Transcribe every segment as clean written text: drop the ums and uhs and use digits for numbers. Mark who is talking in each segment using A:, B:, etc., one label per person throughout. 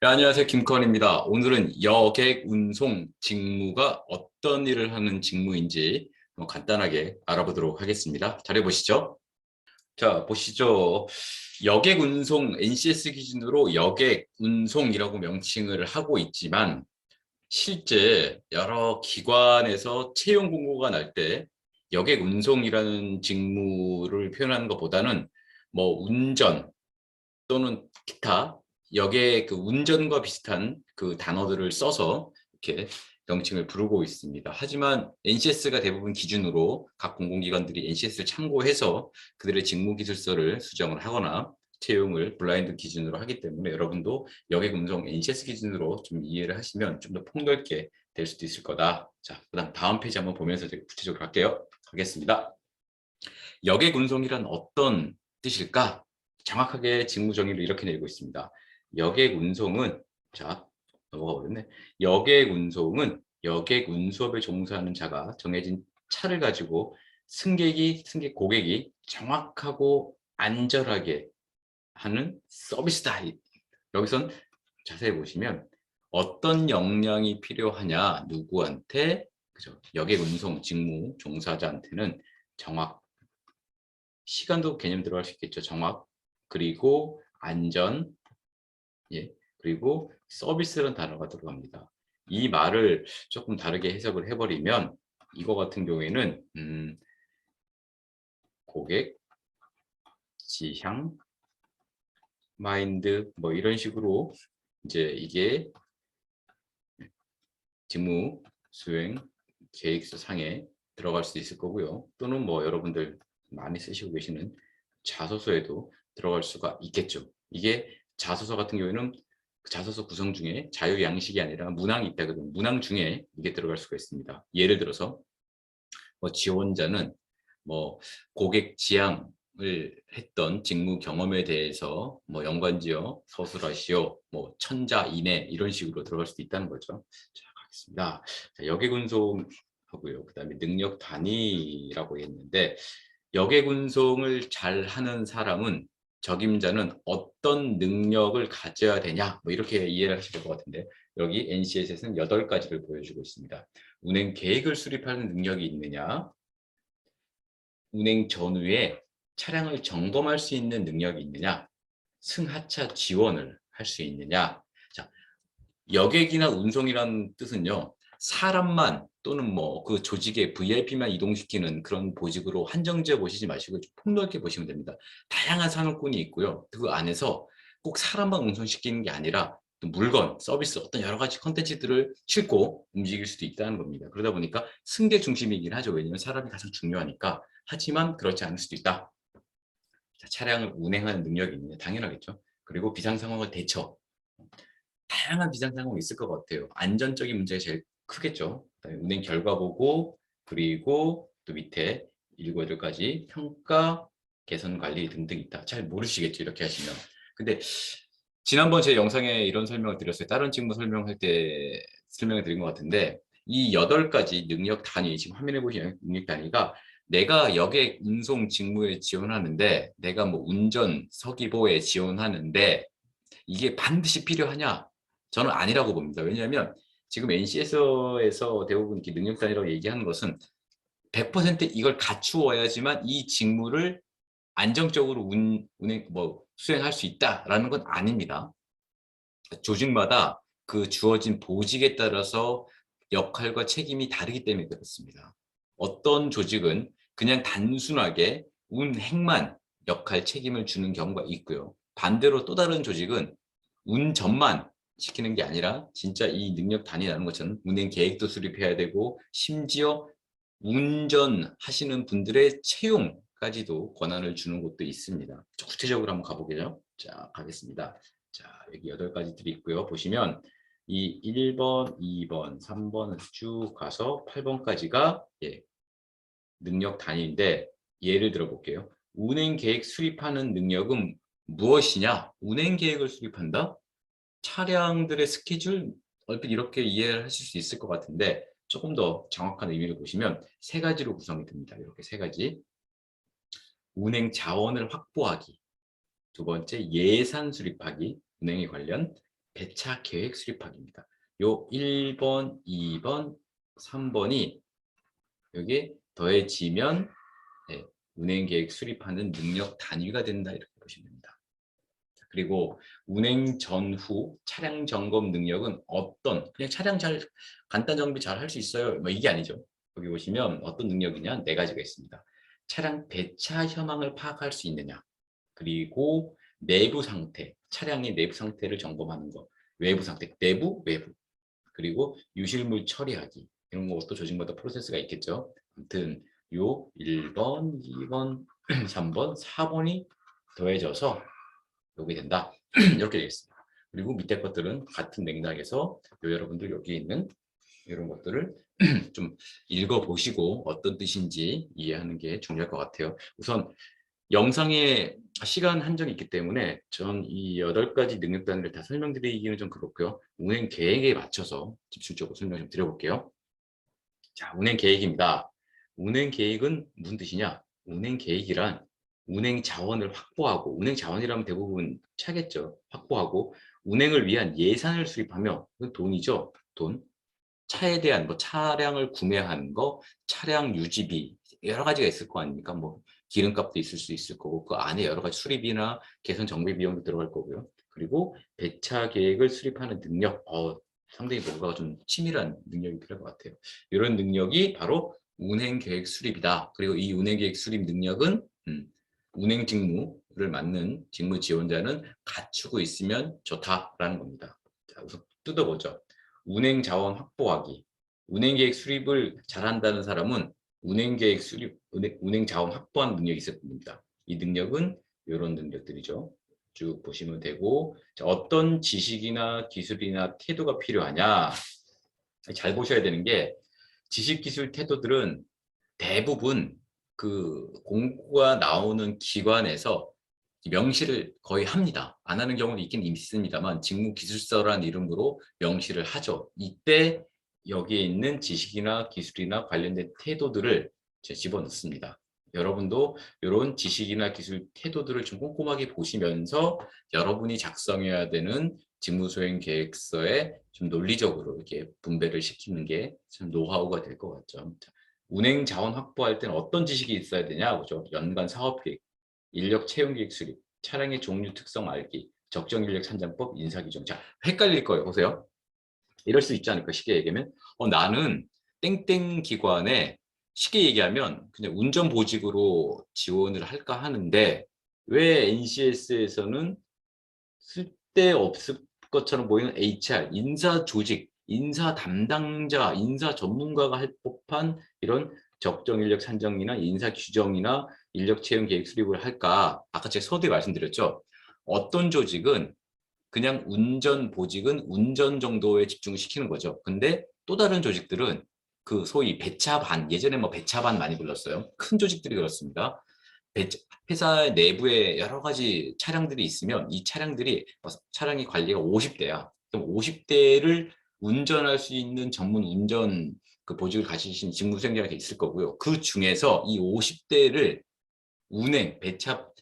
A: 네, 안녕하세요. 김커원입니다. 오늘은 여객 운송 직무가 어떤 일을 하는 직무인지 간단하게 알아보도록 하겠습니다. 잘해보시죠. 자, 보시죠. 여객 운송, NCS 기준으로 여객 운송이라고 명칭을 하고 있지만 실제 여러 기관에서 채용 공고가 날 때 여객 운송이라는 직무를 표현하는 것보다는 뭐 운전 또는 기타 역의 그 운전과 비슷한 그 단어들을 써서 이렇게 명칭을 부르고 있습니다. 하지만 NCS가 대부분 기준으로 각 공공기관들이 NCS를 참고해서 그들의 직무기술서를 수정을 하거나 채용을 블라인드 기준으로 하기 때문에 여러분도 여객운송 NCS 기준으로 좀 이해를 하시면 좀 더 폭넓게 될 수도 있을 거다. 자, 그다음 다음 페이지 한번 보면서 구체적으로 할게요. 하겠습니다. 여객운송이란 어떤 뜻일까? 정확하게 직무 정의를 이렇게 내리고 있습니다. 여객운송은 자 넘어가 버렸네. 여객운송은 여객운수업에 종사하는 자가 정해진 차를 가지고 승객 고객이 정확하고 안전하게 하는 서비스다. 여기선 자세히 보시면 어떤 역량이 필요하냐, 누구한테, 그죠? 여객운송 직무 종사자한테는 정확, 시간도 개념 들어갈 수 있겠죠. 정확, 그리고 안전, 예, 그리고 서비스라는 단어가 들어갑니다. 이 말을 조금 다르게 해석을 해버리면 이거 같은 경우에는 고객, 지향, 마인드 뭐 이런 식으로 이제 이게 직무 수행 계획서 상에 들어갈 수도 있을 거고요. 또는 뭐 여러분들 많이 쓰시고 계시는 자소서에도 들어갈 수가 있겠죠. 이게 자소서 같은 경우에는 자소서 구성 중에 자유양식이 아니라 문항이 있다 그러면 문항 중에 이게 들어갈 수가 있습니다. 예를 들어서 뭐 지원자는 뭐 고객 지향을 했던 직무 경험에 대해서 뭐 연관지어 서술하시오, 뭐 천자 이내 이런 식으로 들어갈 수도 있다는 거죠. 자, 가겠습니다. 자, 여객운송하고요. 그다음에 능력 단위라고 했는데 여객운송을 잘 하는 사람은 적임자는 어떤 능력을 가져야 되냐 뭐 이렇게 이해를 하실 것 같은데 여기 NCS에서는 8가지를 보여주고 있습니다. 운행 계획을 수립하는 능력이 있느냐, 운행 전후에 차량을 점검할 수 있는 능력이 있느냐, 승하차 지원을 할 수 있느냐. 자, 여객이나 운송이라는 뜻은요, 사람만 또는 뭐 그 조직의 VIP만 이동시키는 그런 보직으로 한정지어 보시지 마시고 좀 폭넓게 보시면 됩니다. 다양한 산업군이 있고요. 그 안에서 꼭 사람만 운송시키는 게 아니라 또 물건, 서비스, 어떤 여러 가지 컨텐츠들을 싣고 움직일 수도 있다는 겁니다. 그러다 보니까 승객 중심이긴 하죠. 왜냐하면 사람이 가장 중요하니까. 하지만 그렇지 않을 수도 있다. 자, 차량을 운행하는 능력이 있느냐? 당연하겠죠. 그리고 비상 상황을 대처. 다양한 비상 상황이 있을 것 같아요. 안전적인 문제가 제일 크겠죠. 그다음에 운행 결과 보고 그리고 또 밑에 7, 8가지 평가, 개선 관리 등등 있다. 잘 모르시겠죠. 이렇게 하시면. 근데 지난번 제 영상에 이런 설명을 드렸어요. 다른 직무 설명할 때 설명을 드린 것 같은데 이 8가지 능력 단위, 지금 화면에 보시는 능력 단위가 내가 여객 운송 직무에 지원하는데 내가 뭐 운전 서기보에 지원하는데 이게 반드시 필요하냐? 저는 아니라고 봅니다. 왜냐하면 지금 NCS에서 대부분 이렇게 능력 단위라고 얘기하는 것은 100% 이걸 갖추어야지만 이 직무를 안정적으로 운행 뭐 수행할 수 있다라는 건 아닙니다. 조직마다 그 주어진 보직에 따라서 역할과 책임이 다르기 때문에 그렇습니다. 어떤 조직은 그냥 단순하게 운행만 역할 책임을 주는 경우가 있고요. 반대로 또 다른 조직은 운전만 시키는 게 아니라 진짜 이 능력 단위라는 것처럼 운행 계획도 수립해야 되고 심지어 운전하시는 분들의 채용까지도 권한을 주는 곳도 있습니다. 구체적으로 한번 가보게요. 자, 가겠습니다. 자, 여기 8가지들이 있고요. 보시면 이 1번, 2번, 3번을 쭉 가서 8번까지가 예, 능력 단위인데 예를 들어 볼게요. 운행 계획 수립하는 능력은 무엇이냐? 운행 계획을 수립한다? 차량들의 스케줄 얼핏 이렇게 이해를 하실 수 있을 것 같은데 조금 더 정확한 의미를 보시면 3가지로 구성이 됩니다. 이렇게 3가지. 운행 자원을 확보하기. 두 번째, 예산 수립하기. 운행에 관련. 배차 계획 수립하기입니다. 요 1번, 2번, 3번이 여기에 더해지면 네, 운행 계획 수립하는 능력 단위가 된다 이렇게 보시면 됩니다. 그리고 운행 전후 차량 점검 능력은 어떤 그냥 차량 잘 간단 정비 잘 할 수 있어요. 뭐 이게 아니죠. 여기 보시면 어떤 능력이냐 네 가지가 있습니다. 차량 배차 현황을 파악할 수 있느냐, 그리고 내부 상태, 차량의 내부 상태를 점검하는 거, 외부 상태, 내부, 외부, 그리고 유실물 처리하기 이런 것도 조직마다 프로세스가 있겠죠. 아무튼 요 1번, 2번, 3번, 4번이 더해져서 여기 된다. 이렇게 되겠습니다. 그리고 밑에 것들은 같은 맥락에서 여러분들 여기 있는 이런 것들을 좀 읽어보시고 어떤 뜻인지 이해하는 게 중요할 것 같아요. 우선 영상에 시간 한정이 있기 때문에 전 이 8가지 능력 단위를 다 설명드리기는 좀 그렇고요. 운행 계획에 맞춰서 집중적으로 설명 좀 드려볼게요. 자, 운행 계획입니다. 운행 계획은 무슨 뜻이냐? 운행 계획이란 운행 자원을 확보하고, 운행 자원이라면 대부분 차겠죠. 확보하고 운행을 위한 예산을 수립하며, 그 돈이죠. 돈. 차에 대한 뭐 차량을 구매하는 거, 차량 유지비 여러 가지가 있을 거 아닙니까? 뭐 기름값도 있을 수 있을 거고 그 안에 여러 가지 수리비나 개선 정비 비용도 들어갈 거고요. 그리고 배차 계획을 수립하는 능력, 상당히 뭔가 좀 치밀한 능력이 필요할 것 같아요. 이런 능력이 바로 운행 계획 수립이다. 그리고 이 운행 계획 수립 능력은 운행 직무를 맡는 직무 지원자는 갖추고 있으면 좋다라는 겁니다. 자, 우선 뜯어보죠. 운행 자원 확보하기. 운행 계획 수립을 잘한다는 사람은 운행 계획 수립, 운행 자원 확보하는 능력이 있을 겁니다. 이 능력은 이런 능력들이죠. 쭉 보시면 되고, 자, 어떤 지식이나 기술이나 태도가 필요하냐? 잘 보셔야 되는 게 지식, 기술, 태도들은 대부분 그 공고가 나오는 기관에서 명시를 거의 합니다. 안 하는 경우도 있긴 있습니다만 직무기술서라는 이름으로 명시를 하죠. 이때 여기에 있는 지식이나 기술이나 관련된 태도들을 집어넣습니다. 여러분도 이런 지식이나 기술 태도들을 좀 꼼꼼하게 보시면서 여러분이 작성해야 되는 직무수행 계획서에 좀 논리적으로 이렇게 분배를 시키는 게 좀 노하우가 될 것 같죠. 운행 자원 확보할 때는 어떤 지식이 있어야 되냐 보죠. 연간 사업 계획, 인력 채용 계획 수립, 차량의 종류 특성 알기, 적정 인력 산정법, 인사 규정. 자, 헷갈릴 거예요. 보세요. 이럴 수 있지 않을까? 쉽게 얘기하면 나는 땡땡 기관에 쉽게 얘기하면 그냥 운전보직으로 지원을 할까 하는데 왜 NCS에서는 쓸데없을 것처럼 보이는 HR, 인사 조직, 인사 담당자, 인사 전문가가 할 법한 이런 적정 인력 산정이나 인사 규정이나 인력 채용 계획 수립을 할까? 아까 제가 서두에 말씀드렸죠. 어떤 조직은 그냥 운전 보직은 운전 정도에 집중을 시키는 거죠. 근데 또 다른 조직들은 그 소위 배차반, 예전에 뭐 배차반 많이 불렀어요. 큰 조직들이 그렇습니다. 회사 내부에 여러 가지 차량들이 있으면 이 차량들이 차량의 관리가 50대야. 그럼 50대를 운전할 수 있는 전문 운전 그 보직을 가지신 직무 수행자가 있을 거고요. 그 중에서 이 50대를 운행,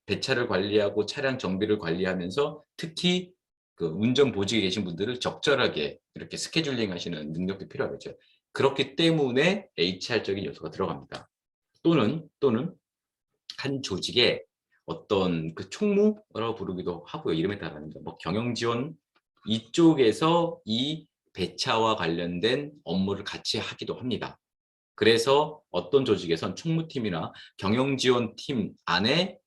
A: 배차를 관리하고 차량 정비를 관리하면서 특히 그 운전 보직에 계신 분들을 적절하게 이렇게 스케줄링 하시는 능력도 필요하겠죠. 그렇기 때문에 HR적인 요소가 들어갑니다. 또는 한 조직의 어떤 그 총무라고 부르기도 하고요. 이름에 따라서 뭐 경영지원 이쪽에서 이 배차와 관련된 업무를 같이 하기도 합니다. 그래서 어떤 조직에선 총무팀이나 경영지원팀 안에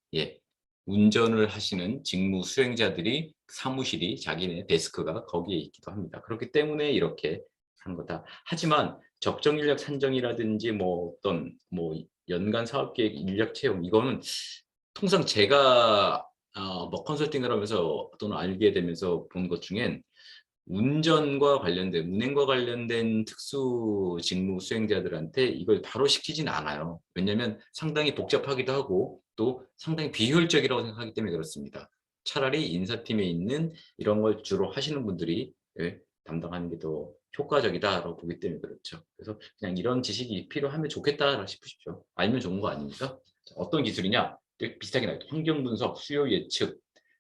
A: 운전을 하시는 직무 수행자들이 사무실이 자기네 데스크가 거기에 있기도 합니다. 그렇기 때문에 이렇게 하는 거다. 하지만 적정 인력 산정이라든지 뭐 어떤 뭐 연간 사업계획 인력 채용 이거는 통상 제가 뭐 컨설팅을 하면서 또는 알게 되면서 본 것 중엔 운전과 관련된 운행과 관련된 특수 직무 수행자들한테 이걸 바로 시키진 않아요. 왜냐하면 상당히 복잡하기도 하고 또 상당히 비효율적이라고 생각하기 때문에 그렇습니다. 차라리 인사팀에 있는 이런 걸 주로 하시는 분들이 담당하는 게 더 효과적이다라고 보기 때문에 그렇죠. 그래서 그냥 이런 지식이 필요하면 좋겠다 싶으십시오. 알면 좋은 거 아닙니까? 어떤 기술이냐? 비슷하게 나와요. 환경 분석, 수요 예측,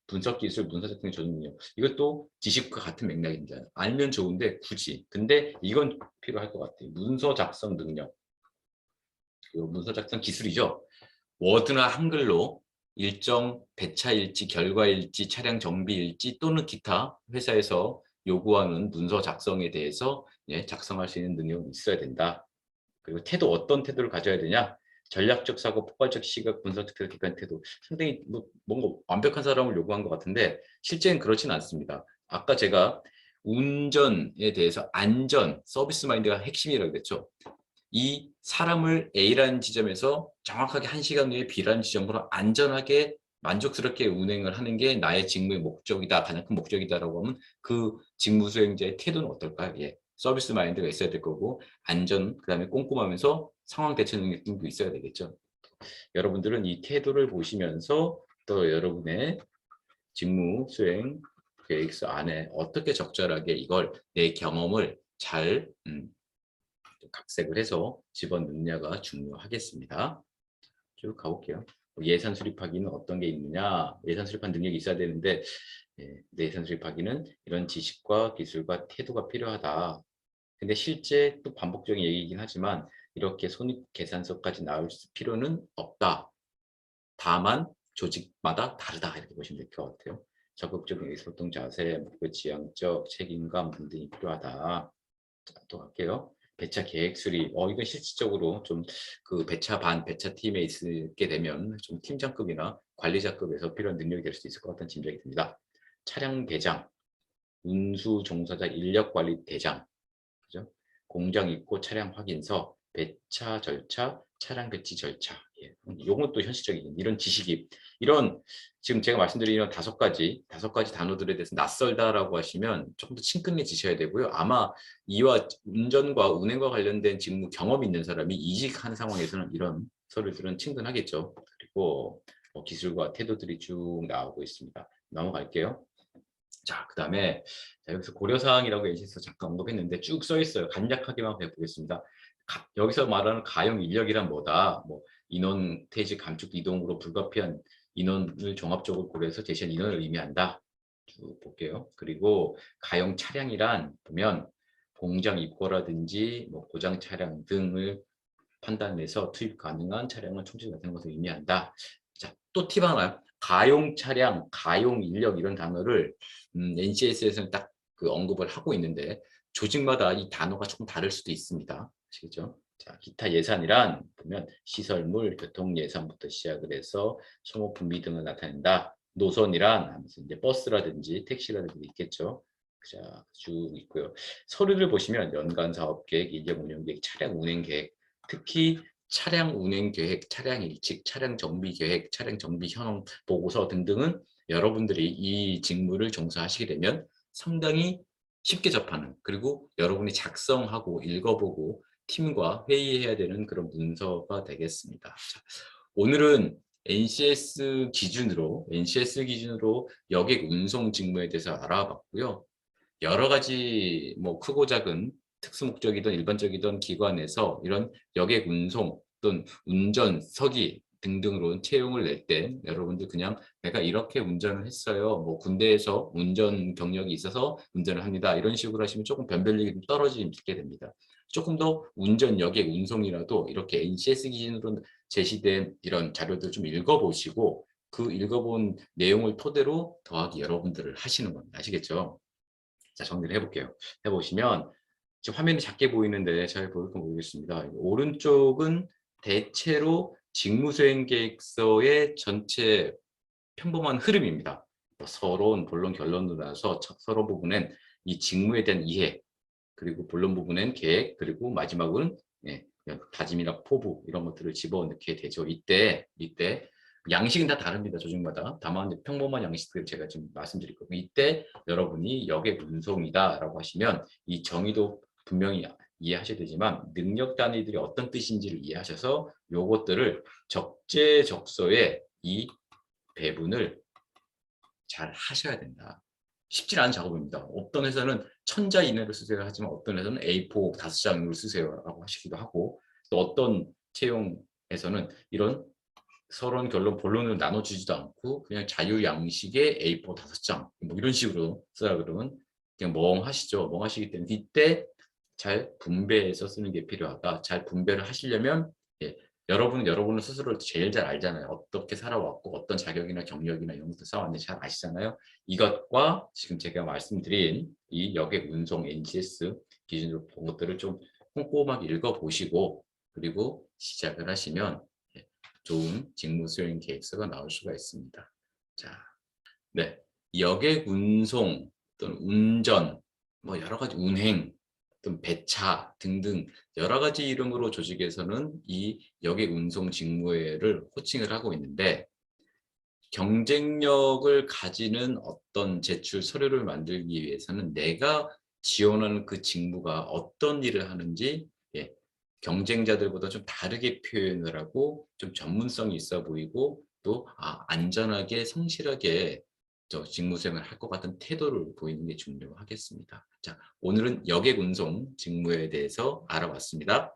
A: 분석 기술, 문서 작성 조직 능력. 이것도 지식과 같은 맥락입니다. 알면 좋은데 굳이. 근데 이건 필요할 것 같아요. 문서 작성 능력. 이 문서 작성 기술이죠. 워드나 한글로 일정 배차 일지, 결과 일지, 차량 정비 일지 또는 기타 회사에서 요구하는 문서 작성에 대해서 작성할 수 있는 능력이 있어야 된다. 그리고 태도, 어떤 태도를 가져야 되냐? 전략적 사고, 포괄적 시각, 분석적 태도, 객관 태도. 상당히 뭔가 완벽한 사람을 요구한 것 같은데 실제는 그렇지는 않습니다. 아까 제가 운전에 대해서 안전, 서비스 마인드가 핵심이라고 했죠. 이 사람을 A라는 지점에서 정확하게 1시간 후에 B라는 지점으로 안전하게 만족스럽게 운행을 하는 게 나의 직무의 목적이다. 가장 큰 목적이다라고 하면 그 직무 수행자의 태도는 어떨까요? 예. 서비스 마인드가 있어야 될 거고 안전, 그다음에 꼼꼼하면서 상황 대처 능력도 있어야 되겠죠. 여러분들은 이 태도를 보시면서 또 여러분의 직무 수행 계획서 안에 어떻게 적절하게 이걸 내 경험을 잘 각색을 해서 집어넣느냐가 중요하겠습니다. 쭉 가볼게요. 예산 수립하기는 어떤 게 있느냐? 예산 수립한 능력이 있어야 되는데 예산 수립하기는 이런 지식과 기술과 태도가 필요하다. 근데 실제 또 반복적인 얘기이긴 하지만 이렇게 손익계산서까지 나올 필요는 없다. 다만 조직마다 다르다 이렇게 보시면 될 것 같아요. 적극적인 의사소통 자세, 목표 지향적 책임감 등등이 필요하다. 자, 또 갈게요. 배차 계획 수립. 이건 실질적으로 좀 그 배차 반, 배차 팀에 있게 되면 좀 팀장급이나 관리자급에서 필요한 능력이 될 수 있을 것 같다는 짐작이 듭니다. 차량 대장, 운수 종사자 인력 관리 대장, 그죠? 공장 입고 차량 확인서, 배차 절차, 차량 배치 절차. 예. 요건 또 현실적인 이런 지식이 이런 지금 제가 말씀드린 이런 다섯 가지 단어들에 대해서 낯설다라고 하시면 조금 더 친근해지셔야 되고요. 아마 이와 운전과 운행과 관련된 직무 경험 있는 사람이 이직한 상황에서는 이런 서류들은 친근하겠죠. 그리고 기술과 태도들이 쭉 나오고 있습니다. 넘어갈게요. 자, 그다음에 여기서 고려사항이라고 예시에서 잠깐 언급했는데 쭉 써 있어요. 간략하게만 해보겠습니다. 여기서 말하는 가용 인력이란 뭐다? 뭐 인원 퇴직, 감축, 이동으로 불가피한 인원을 종합적으로 고려해서 제시한 인원을 의미한다. 쭉 볼게요. 그리고 가용 차량이란 보면 공장 입고라든지 뭐 고장 차량 등을 판단해서 투입 가능한 차량을 총체 같은 것을 의미한다. 자, 또 팁 하나. 가용 차량, 가용 인력 이런 단어를 NCS에서는 딱 그 언급을 하고 있는데 조직마다 이 단어가 조금 다를 수도 있습니다. 아시겠죠? 자, 기타 예산이란 보면 시설물, 교통 예산부터 시작을 해서 소모품비 등을 나타낸다. 노선이란 하면서 이제 버스라든지 택시라든지 있겠죠. 자, 쭉 있고요. 서류를 보시면 연간 사업 계획, 인력 운영 계획, 차량 운행 계획, 특히 차량 운행 계획, 차량 일칙, 차량 정비 계획, 차량 정비 현황 보고서 등등은 여러분들이 이 직무를 종사하시게 되면 상당히 쉽게 접하는, 그리고 여러분이 작성하고 읽어보고 팀과 회의해야 되는 그런 문서가 되겠습니다. 자, 오늘은 NCS 기준으로 여객 운송 직무에 대해서 알아봤고요. 여러 가지 뭐 크고 작은 특수 목적이든 일반적이든 기관에서 이런 여객 운송 또는 운전, 서기 등등으로 채용을 낼 때 여러분들 그냥 내가 이렇게 운전을 했어요. 뭐 군대에서 운전 경력이 있어서 운전을 합니다. 이런 식으로 하시면 조금 변별력이 좀 떨어지게 됩니다. 조금 더 운전, 여객, 운송이라도 이렇게 NCS 기준으로 제시된 이런 자료들 좀 읽어보시고 그 읽어본 내용을 토대로 더하기 여러분들을 하시는 겁니다. 아시겠죠? 자, 정리를 해볼게요. 해보시면 지금 화면이 작게 보이는데 잘 보일까 모르겠습니다. 오른쪽은 대체로 직무수행 계획서의 전체 평범한 흐름입니다. 서론, 본론, 결론으로 나서 서론 부분엔 이 직무에 대한 이해, 그리고 본론 부분엔 계획, 그리고 마지막은 다짐이나 포부 이런 것들을 집어넣게 되죠. 이때 양식은 다 다릅니다. 조직마다. 다만 평범한 양식들을 제가 지금 말씀드릴 거고 이때 여러분이 여객 운송이다라고 하시면 이 정의도 분명히 이해하셔야 되지만 능력 단위들이 어떤 뜻인지를 이해하셔서 요것들을 적재적소에 이 배분을 잘 하셔야 된다. 쉽지 않은 작업입니다. 어떤 회사는 1000자 이내로 쓰세요 하지만 어떤 회사는 A4 5장으로 쓰세요라고 하시기도 하고 또 어떤 채용에서는 이런 서론, 결론, 본론을 나눠주지도 않고 그냥 자유양식의 A4 5장 뭐 이런 식으로 쓰라 그러면 그냥 멍하시죠. 멍하시기 때문에 이때 잘 분배해서 쓰는 게 필요하다. 잘 분배를 하시려면 예, 여러분은 여러분을 스스로 제일 잘 알잖아요. 어떻게 살아왔고 어떤 자격이나 경력이나 이런 것들 쌓아왔는지 잘 아시잖아요. 이것과 지금 제가 말씀드린 이 여객 운송 NCS 기준으로 본 것들을 좀 꼼꼼하게 읽어보시고 그리고 시작을 하시면 예, 좋은 직무 수행 계획서가 나올 수가 있습니다. 자, 네. 여객 운송 또는 운전, 뭐 여러 가지 운행, 또는 배차 등등 여러 가지 이름으로 조직에서는 이 여객 운송 직무회를 호칭을 하고 있는데 경쟁력을 가지는 어떤 제출 서류를 만들기 위해서는 내가 지원하는 그 직무가 어떤 일을 하는지 예, 경쟁자들보다 좀 다르게 표현을 하고 좀 전문성이 있어 보이고 또 안전하게 성실하게 저 직무 수행을 할 것 같은 태도를 보이는 게 중요하겠습니다. 자, 오늘은 여객 운송 직무에 대해서 알아봤습니다.